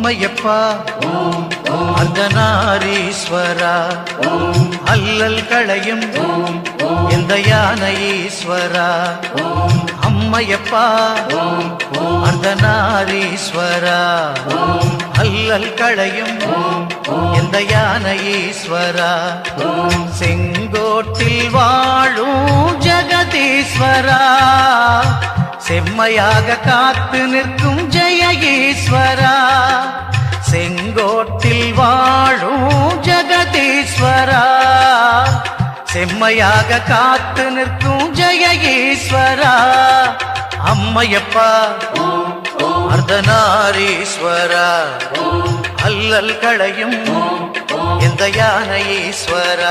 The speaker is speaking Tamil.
அம்மையப்பா அர்த்தநாரீஸ்வரா அல்லல் களையும் எந்த யானை ஈஸ்வரா அம்மையப்பா அர்த்தநாரீஸ்வரா அல்லல் களையும் எந்த யானை ஈஸ்வரா செங்கோட்டில் வாழும் ஜெகதீஸ்வரா செம்மையாக காத்து நிற்கும் ஜெய ஈஸ்வரா செங்கோட்டில் வாழும் ஜெகதீஸ்வரா செம்மையாக காத்து நிற்கும் ஜெய ஈஸ்வரா அம்மையப்பா அர்த்தநாரீஸ்வரா அல்லல் களையும் எந்த யானை ஈஸ்வரா